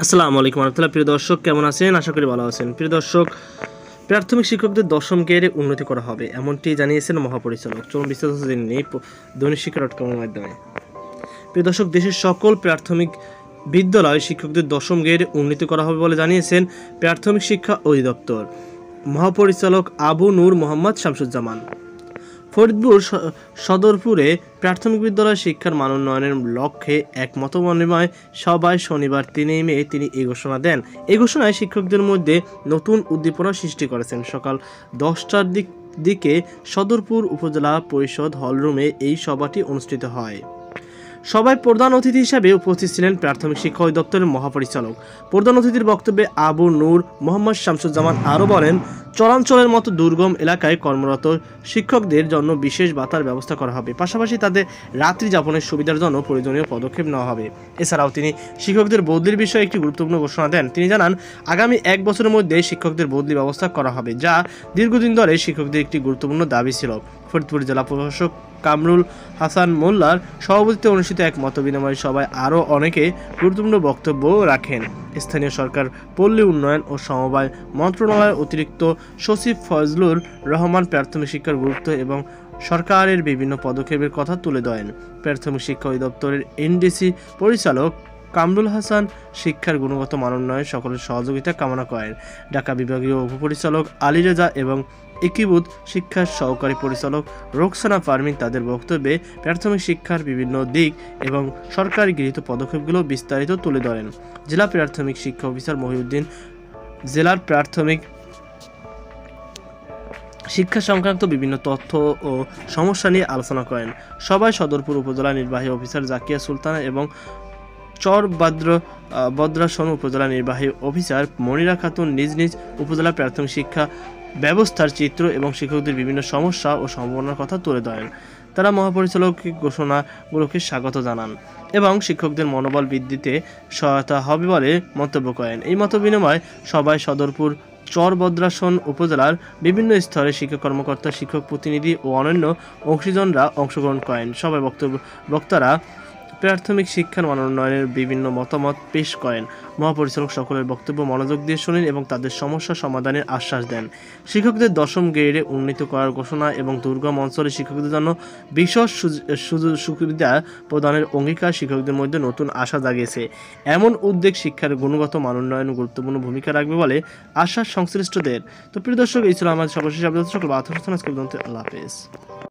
আসসালামু আলাইকুম রহমতুল্লাহ। প্রিয় দর্শক, কেমন আছেন? আশা করি ভালো আছেন। প্রিয় দর্শক, প্রাথমিক শিক্ষকদের দশম গ্রেডে উন্নতি করা হবে, এমনটি জানিয়েছেন মহাপরিচালক। চলুন বিস্তারিত জেনে নিই দৈনিক শিক্ষা.com-এর মাধ্যমে। প্রিয় দর্শক, দেশের সকল প্রাথমিক বিদ্যালয় শিক্ষকদের দশম গ্রেডে উন্নতি করা হবে বলে জানিয়েছেন প্রাথমিক শিক্ষা অধিদপ্তর মহাপরিচালক আবু নূর মোহাম্মদ শামসুজ্জামান। ফরিদপুর সদরপুরে প্রাথমিক বিদ্যালয় শিক্ষার মান উন্নয়নের লক্ষ্যে এক মতবিনিময় সভায় শনিবার 3 মে তিনি এই ঘোষণা দেন। এই ঘোষণায় শিক্ষকদের মধ্যে নতুন উদ্দীপনা সৃষ্টি করেছেন। সকাল 10টার দিকে সদরপুর উপজেলা পরিষদ হলরুমে এই সভাটি অনুষ্ঠিত হয়। সভায় প্রধান অতিথি হিসেবে উপস্থিত ছিলেন প্রাথমিক শিক্ষা অধিদপ্তরের মহাপরিচালক। প্রধান অতিথির বক্তব্যে আবু নূর মোহাম্মদ শামসুজ্জামান আরও বলেন, চরাঞ্চলের মতো দুর্গম এলাকায় কর্মরত শিক্ষকদের জন্য বিশেষ ভাতার ব্যবস্থা করা হবে। পাশাপাশি তাদের রাত্রি যাপনের সুবিধার জন্য প্রয়োজনীয় পদক্ষেপ নেওয়া হবে। এছাড়াও তিনি শিক্ষকদের বদলির বিষয়ে একটি গুরুত্বপূর্ণ ঘোষণা দেন। তিনি জানান, আগামী 1 বছরের মধ্যে শিক্ষকদের বদলি ব্যবস্থা করা হবে, যা দীর্ঘদিন ধরে শিক্ষকদের একটি গুরুত্বপূর্ণ দাবি ছিল। ফরিদপুর জেলা প্রশাসক কামরুল হাসান মোল্লার সভাপতিত্বে অনুষ্ঠিত এক মতবিনিময় সভায় আরও অনেকে গুরুত্বপূর্ণ বক্তব্য রাখেন। স্থানীয় সরকার, পল্লী উন্নয়ন ও সমবায় মন্ত্রণালয়ের অতিরিক্ত সচিব ফজলুর রহমান প্রাথমিক শিক্ষার গুরুত্ব এবং সরকারের বিভিন্ন পদক্ষেপের কথা তুলে ধরেন। প্রাথমিক শিক্ষা অধিদপ্তরের এনডিসি পরিচালক কামরুল হাসান শিক্ষার গুণগত মান উন্নয়নে সকলের সহযোগিতা কামনা করেন। ঢাকা বিভাগীয় উপপরিচালক আলী রেজা এবং একীভূত শিক্ষার সহকারী পরিচালক রোকসানা পারমিন তাদের বক্তব্যে প্রাথমিক শিক্ষার বিভিন্ন দিক এবং সরকারি গৃহীত পদক্ষেপগুলো বিস্তারিত তুলে ধরেন। জেলা প্রাথমিক শিক্ষা অফিসার মহিউদ্দিন জেলার প্রাথমিক শিক্ষা সংক্রান্ত বিভিন্ন তথ্য ও সমস্যা নিয়ে আলোচনা করেন। সভায় সদরপুর উপজেলা নির্বাহী অফিসার জাকিয়া সুলতানা এবং বদ্রাসন উপজেলা নির্বাহী অফিসার মনিরা খাতুন নিজ নিজ উপজেলা প্রাথমিক শিক্ষা ব্যবস্থার চিত্র এবং শিক্ষকদের বিভিন্ন সমস্যা ও সম্ভাবনার কথা তুলে ধরেন। তারা মহাপরিচালকের ঘোষণাগুলোকে স্বাগত জানান এবং শিক্ষকদের মনোবল বৃদ্ধিতে সহায়তা হবে বলে মন্তব্য করেন। এই মতবিনিময় সভায় সদরপুর বদ্রাসন উপজেলার বিভিন্ন স্তরের শিক্ষা কর্মকর্তা, শিক্ষক প্রতিনিধি ও অন্যান্য অংশীজনরা অংশগ্রহণ করেন। সভায় বক্তারা প্রাথমিক শিক্ষার মান উন্নয়নের বিভিন্ন মতামত পেশ করেন। মহাপরিচালক সকলের বক্তব্য মনোযোগ দিয়ে শোনেন এবং তাদের সমস্যা সমাধানের আশ্বাস দেন। শিক্ষকদের দশম গ্রেডে উন্নীত করার ঘোষণা এবং দুর্গম অঞ্চলে শিক্ষকদের জন্য বিশেষ সুবিধা প্রদানের অঙ্গীকার শিক্ষকদের মধ্যে নতুন আশা জাগিয়েছে। এমন উদ্যোগ শিক্ষার গুণগত মান উন্নয়নে গুরুত্বপূর্ণ ভূমিকা রাখবে বলে আশ্বাস সংশ্লিষ্টদের। তো প্রিয় দর্শক, এই ছিল আমাদের সকল আল্লাহ হাফেজ।